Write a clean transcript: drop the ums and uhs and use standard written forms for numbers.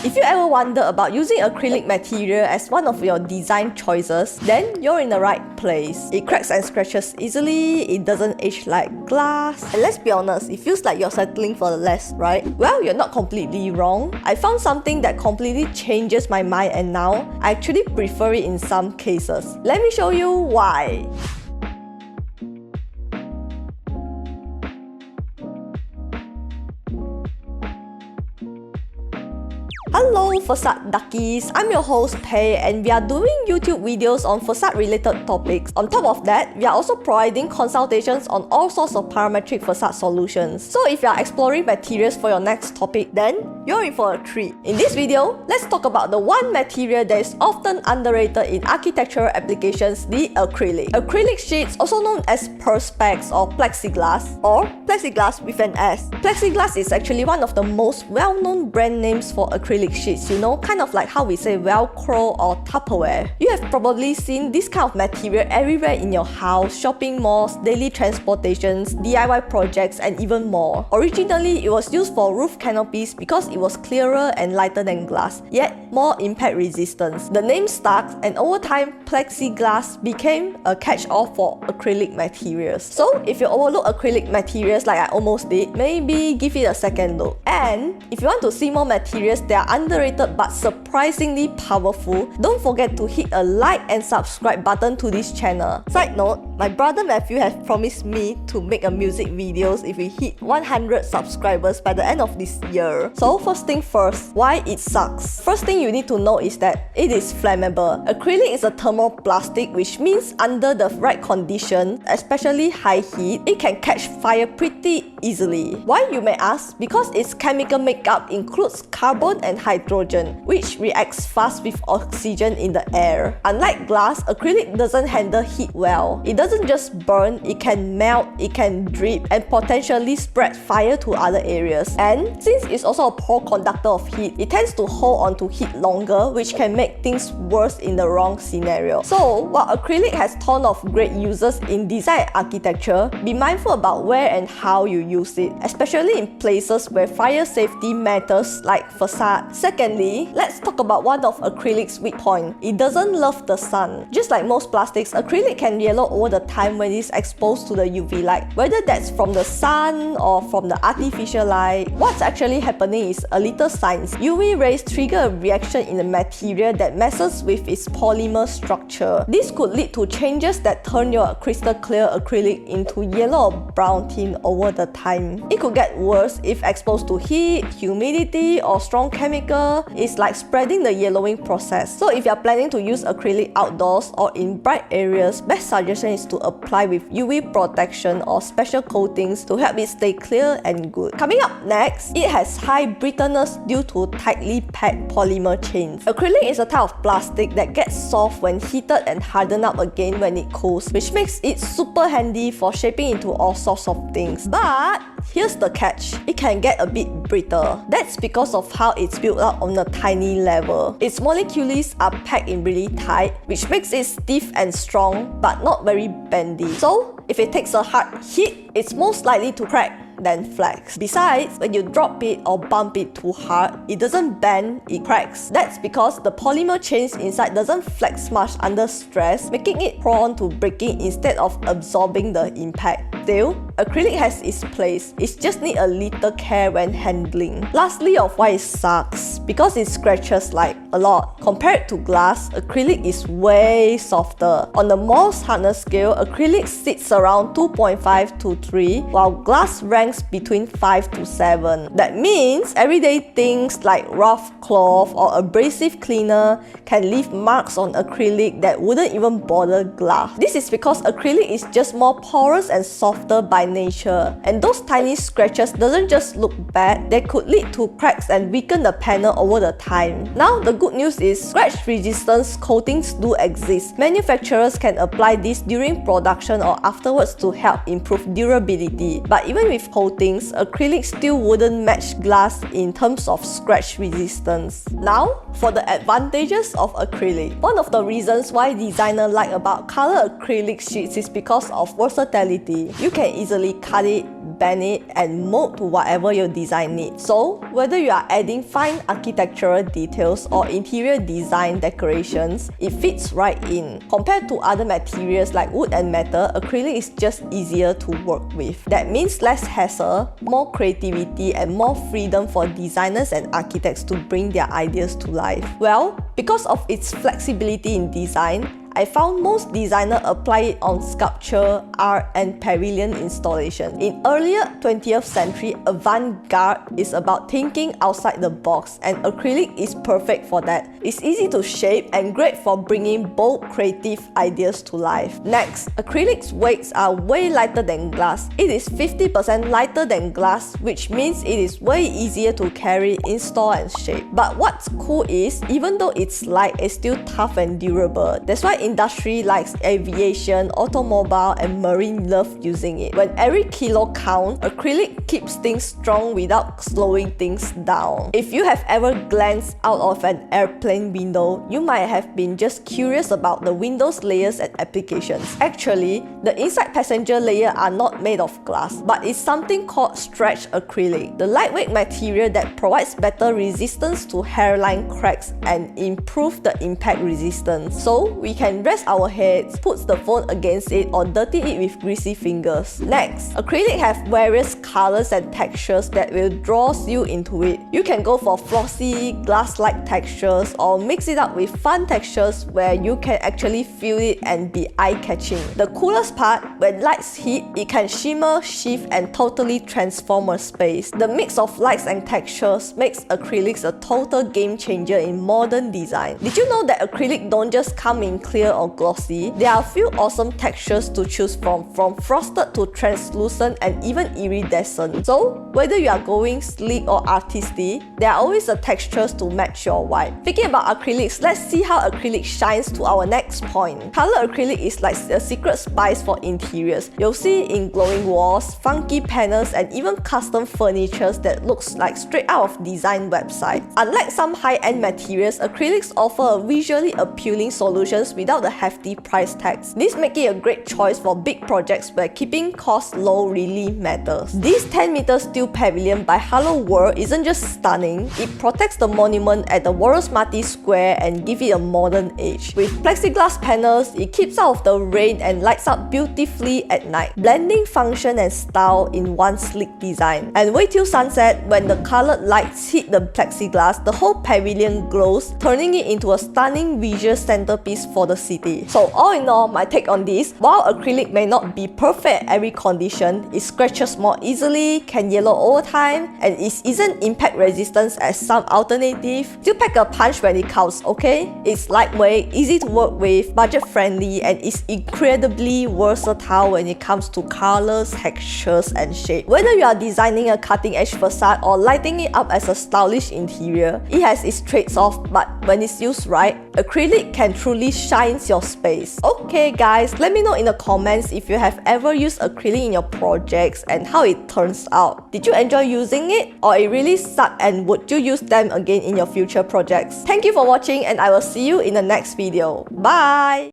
If you ever wonder about using acrylic material as one of your design choices, then you're in the right place. It cracks and scratches easily, it doesn't age like glass, and let's be honest, it feels like you're settling for less, right? Well, you're not completely wrong. I found something that completely changes my mind, and now I actually prefer it in some cases. Let me show you why. Hello Facade Duckies, I'm your host Pei, and we are doing YouTube videos on facade related topics. On top of that, we are also providing consultations on all sorts of parametric facade solutions. So if you are exploring materials for your next topic, then you're in for a treat. In this video, let's talk about the one material that is often underrated in architectural applications, the acrylic. Acrylic sheets, also known as perspex or plexiglass, or plexiglass with an S. Plexiglass is actually one of the most well-known brand names for acrylic sheets, you know, kind of like how we say Velcro or Tupperware. You have probably seen this kind of material everywhere in your house, shopping malls, daily transportations, DIY projects, and even more. Originally, it was used for roof canopies because it was clearer and lighter than glass, yet more impact resistance. The name stuck, and over time, plexiglass became a catch-all for acrylic materials. So, if you overlook acrylic materials like I almost did, maybe give it a second look. And if you want to see more materials that are underrated but surprisingly powerful, don't forget to hit a like and subscribe button to this channel. Side note, my brother Matthew has promised me to make a music videos if we hit 100 subscribers by the end of this year. So first thing first, why it sucks? First thing you need to know is that it is flammable. Acrylic is a thermoplastic, which means under the right conditions, especially high heat, it can catch fire pretty easily. Why, you may ask? Because its chemical makeup includes carbon and hydrogen, which reacts fast with oxygen in the air. Unlike glass, acrylic doesn't handle heat well. It doesn't just burn, it can melt, it can drip, and potentially spread fire to other areas. And since it's also a poor conductor of heat, it tends to hold on to heat longer, which can make things worse in the wrong scenario. So, while acrylic has ton of great uses in design and architecture, be mindful about where and how you use it, especially in places where fire safety matters like facade. Secondly, let's talk about one of acrylic's weak points. It doesn't love the sun. Just like most plastics, acrylic can yellow over the time when it's exposed to the UV light, whether that's from the sun or from the artificial light. What's actually happening is a little science. UV rays trigger a reaction in the material that messes with its polymer structure. This could lead to changes that turn your crystal clear acrylic into yellow or brown tint over the time. It could get worse if exposed to heat, humidity, or strong chemical. It's like spreading the yellowing process. So if you're planning to use acrylic outdoors or in bright areas, best suggestion is to apply with UV protection or special coatings to help it stay clear and good. Coming up next, it has high brittleness due to tightly packed polymer chains. Acrylic is a type of plastic that gets soft when heated and harden up again when it cools, which makes it super handy for shaping into all sorts of things. But here's the catch, it can get a bit brittle. That's because of how it's built up on a tiny level. Its molecules are packed in really tight, which makes it stiff and strong, but not very bendy. So, if it takes a hard hit, it's most likely to crack than flex. Besides, when you drop it or bump it too hard, it doesn't bend, it cracks. That's because the polymer chains inside doesn't flex much under stress, making it prone to breaking instead of absorbing the impact. Still, acrylic has its place. It just needs a little care when handling. Lastly, of why it sucks, because it scratches like a lot. Compared to glass, acrylic is way softer. On the Mohs hardness scale, acrylic sits around 2.5 to 3, while glass ranks between 5 to 7. That means everyday things like rough cloth or abrasive cleaner can leave marks on acrylic that wouldn't even bother glass. This is because acrylic is just more porous and softer by nature, and those tiny scratches doesn't just look bad, they could lead to cracks and weaken the panel over the time. Now, the good news is scratch resistance coatings do exist. Manufacturers can apply this during production or afterwards to help improve durability. But even with coatings, acrylic still wouldn't match glass in terms of scratch resistance. Now, for the advantages of acrylic. One of the reasons why designers like about color acrylic sheets is because of versatility. You can easily cut it, bend it and mold to whatever your design needs. So, whether you are adding fine architectural details or interior design decorations, it fits right in. Compared to other materials like wood and metal, acrylic is just easier to work with. That means less hassle, more creativity, and more freedom for designers and architects to bring their ideas to life. Well, because of its flexibility in design, I found most designers apply it on sculpture, art, and pavilion installation. In earlier 20th century, avant-garde is about thinking outside the box, and acrylic is perfect for that. It's easy to shape and great for bringing bold, creative ideas to life. Next, acrylic's weights are way lighter than glass. It is 50% lighter than glass, which means it is way easier to carry, install, and shape. But what's cool is, even though it's light, it's still tough and durable. That's why industry like aviation, automobile, and marine love using it. When every kilo counts, acrylic keeps things strong without slowing things down. If you have ever glanced out of an airplane window, you might have been just curious about the window's layers and applications. Actually, the inside passenger layer are not made of glass, but it's something called stretch acrylic, the lightweight material that provides better resistance to hairline cracks and improve the impact resistance. So we can rest our heads, put the phone against it, or dirty it with greasy fingers. Next, acrylic has various colors and textures that will draw you into it. You can go for flossy, glass-like textures or mix it up with fun textures where you can actually feel it and be eye-catching. The coolest part, when lights hit, it can shimmer, shift, and totally transform a space. The mix of lights and textures makes acrylics a total game changer in modern design. Did you know that acrylic don't just come in clear or glossy? There are a few awesome textures to choose from frosted to translucent and even iridescent. So, whether you are going sleek or artisty, there are always the textures to match your vibe. Thinking about acrylics, let's see how acrylic shines to our next point. Color acrylic is like a secret spice for interiors. You'll see it in glowing walls, funky panels, and even custom furniture that looks like straight out of design websites. Unlike some high-end materials, acrylics offer visually appealing solutions without the hefty price tags. This makes it a great choice for big projects where keeping costs low really matters. This 10-meter steel pavilion by Hello World isn't just stunning, it protects the monument at the Warosmati Square and gives it a modern edge. With plexiglass panels, it keeps out of the rain and lights up beautifully at night, blending function and style in one sleek design. And wait till sunset, when the colored lights hit the plexiglass, the whole pavilion glows, turning it into a stunning visual centerpiece for the city. So all in all, my take on this, while acrylic may not be perfect at every condition, it scratches more easily, can yellow over time, and it isn't impact resistant as some alternative, still pack a punch when it counts, okay? It's lightweight, easy to work with, budget friendly, and is incredibly versatile when it comes to colors, textures, and shape. Whether you are designing a cutting-edge facade or lighting it up as a stylish interior, it has its trade-offs, but when it's used right, acrylic can truly shine your space. Okay guys, let me know in the comments if you have ever used acrylic in your projects and how it turns out. Did you enjoy using it, or it really sucked, and would you use them again in your future projects? Thank you for watching, and I will see you in the next video. Bye!